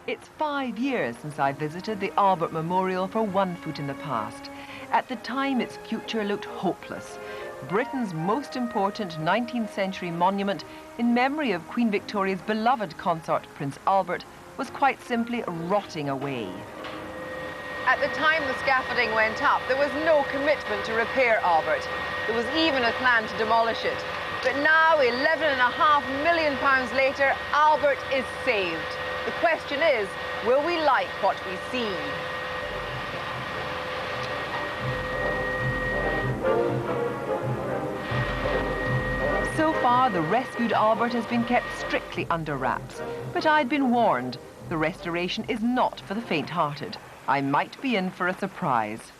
It's 5 years since I visited the Albert Memorial for one foot in the past. At the time, its future looked hopeless. Britain's most important 19th century monument in memory of Queen Victoria's beloved consort, Prince Albert, was quite simply rotting away. At the time the scaffolding went up, there was no commitment to repair Albert. There was even a plan to demolish it. But now, £11.5 million later, Albert is saved. The question is, will we like what we see? So far, the rescued Albert has been kept strictly under wraps. But I'd been warned, the restoration is not for the faint-hearted. I might be in for a surprise.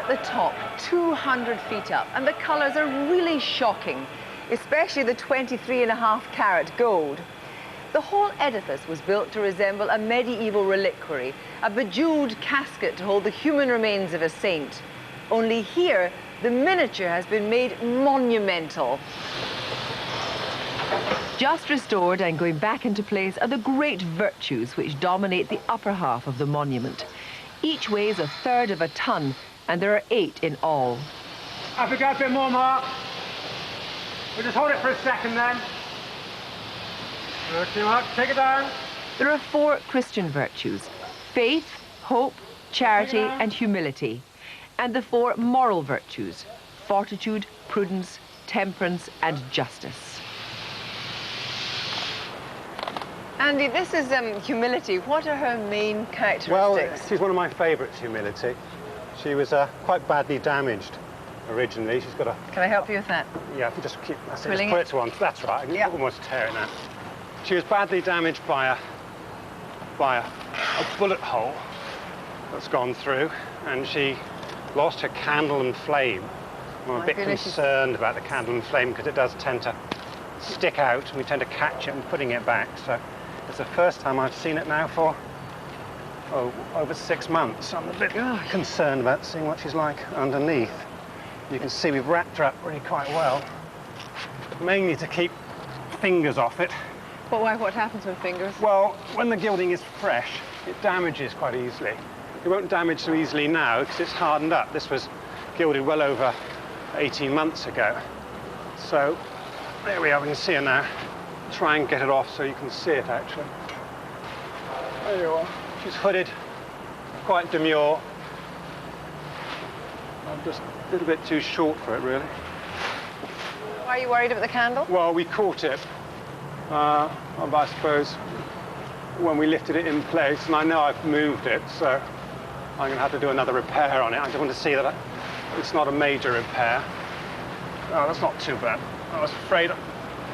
The top, 200 feet up, and the colours are really shocking, especially the 23.5 carat gold. The whole edifice was built to resemble a medieval reliquary, a bejewelled casket to hold the human remains of a saint. Only here, the miniature has been made monumental. Just restored and going back into place are the great virtues which dominate the upper half of the monument. Each weighs 1/3 of a ton, and there are 8 in all. I forgot a bit more, Mark. We'll just hold it for a second then. Okay, Mark, take it down. There are 4 Christian virtues: faith, hope, charity, and humility. And the 4 moral virtues: fortitude, prudence, temperance, and justice. Andy, this is humility. What are her main characteristics? Well, she's one of my favourites, humility. She was quite badly damaged originally. She's got a... Can I help you with that? Yeah, if you just keep... That's it, just put it to one. That's right. I can almost tear it now. She was badly damaged by a bullet hole that's gone through, and she lost her candle and flame. I'm a bit concerned about the candle and flame because it does tend to stick out, and we tend to catch it and putting it back. So it's the first time I've seen it now for over 6 months. I'm a bit concerned about seeing what she's like underneath. You can see we've wrapped her up really quite well, mainly to keep fingers off it. But why? What happens with fingers? Well, when the gilding is fresh, it damages quite easily. It won't damage so easily now because it's hardened up. This was gilded well over 18 months ago. So there we are, we can see her now. Try and get it off so you can see it actually. There you are. She's hooded, quite demure. I'm just a little bit too short for it, really. Why are you worried about the candle? Well, we caught it, I suppose, when we lifted it in place, and I know I've moved it, so I'm going to have to do another repair on it. I just want to see that it's not a major repair. Oh, that's not too bad. I was afraid.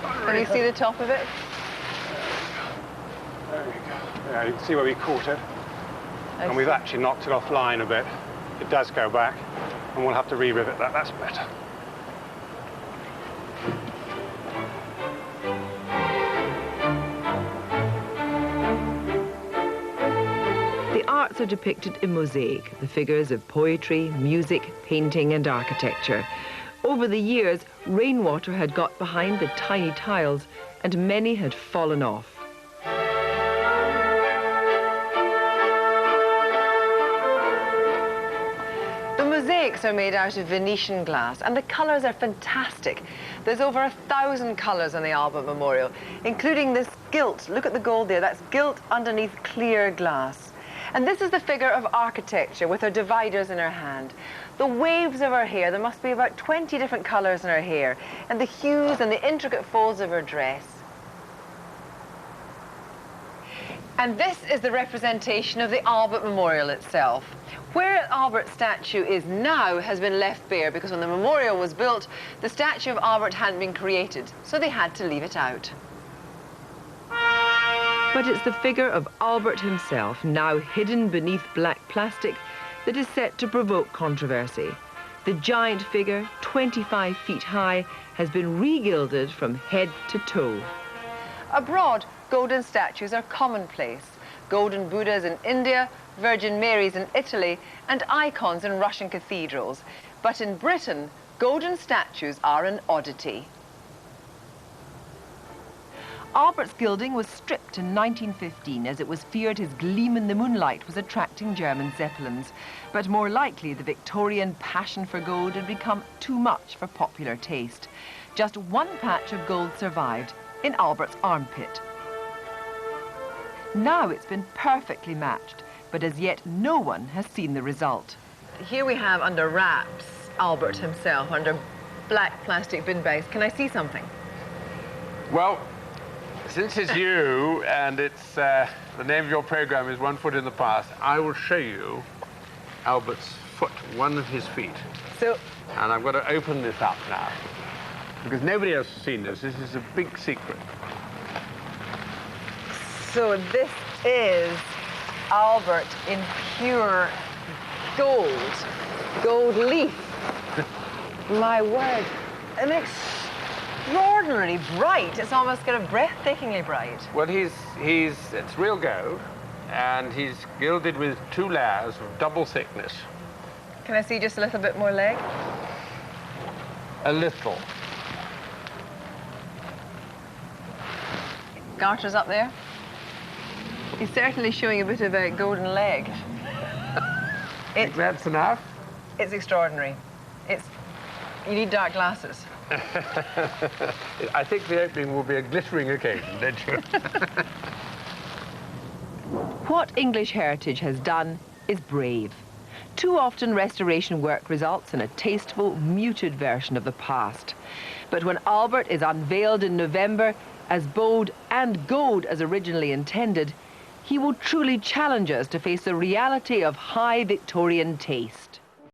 Can you see the top of it? There we go. Yeah, you can see where we caught it. And we've actually knocked it offline a bit. It does go back, and we'll have to re-rivet that. That's better. The arts are depicted in mosaic, the figures of poetry, music, painting, and architecture. Over the years, rainwater had got behind the tiny tiles, and many had fallen off. Mosaics are made out of Venetian glass, and the colours are fantastic. There's over 1,000 colours on the Albert Memorial, including this gilt. Look at the gold there. That's gilt underneath clear glass. And this is the figure of architecture with her dividers in her hand. The waves of her hair, there must be about 20 different colours in her hair, and the hues and the intricate folds of her dress. And this is the representation of the Albert Memorial itself. Where Albert's statue is now has been left bare because when the memorial was built, the statue of Albert hadn't been created, so they had to leave it out. But it's the figure of Albert himself, now hidden beneath black plastic, that is set to provoke controversy. The giant figure, 25 feet high, has been re-gilded from head to toe. Abroad, golden statues are commonplace. Golden Buddhas in India, Virgin Marys in Italy, and icons in Russian cathedrals. But in Britain, golden statues are an oddity. Albert's gilding was stripped in 1915 as it was feared his gleam in the moonlight was attracting German Zeppelins. But more likely, the Victorian passion for gold had become too much for popular taste. Just one patch of gold survived, in Albert's armpit. Now it's been perfectly matched, but as yet no one has seen the result. Here we have under wraps Albert himself, under black plastic bin bags. Can I see something? Well, since it's you and it's the name of your program is One Foot in the Past, I will show you Albert's foot, one of his feet. So, and I'm going to open this up now because nobody else has seen this. This is a big secret. So this is Albert in pure gold leaf. My word, an extraordinarily bright. It's almost kind of breathtakingly bright. Well, it's real gold, and he's gilded with 2 layers of double thickness. Can I see just a little bit more leg? A little. Garter's up there. He's certainly showing a bit of a golden leg. Think that's enough? It's extraordinary. You need dark glasses. I think the opening will be a glittering occasion, don't you? What English heritage has done is brave. Too often restoration work results in a tasteful, muted version of the past. But when Albert is unveiled in November, as bold and gold as originally intended, he will truly challenge us to face the reality of high Victorian taste.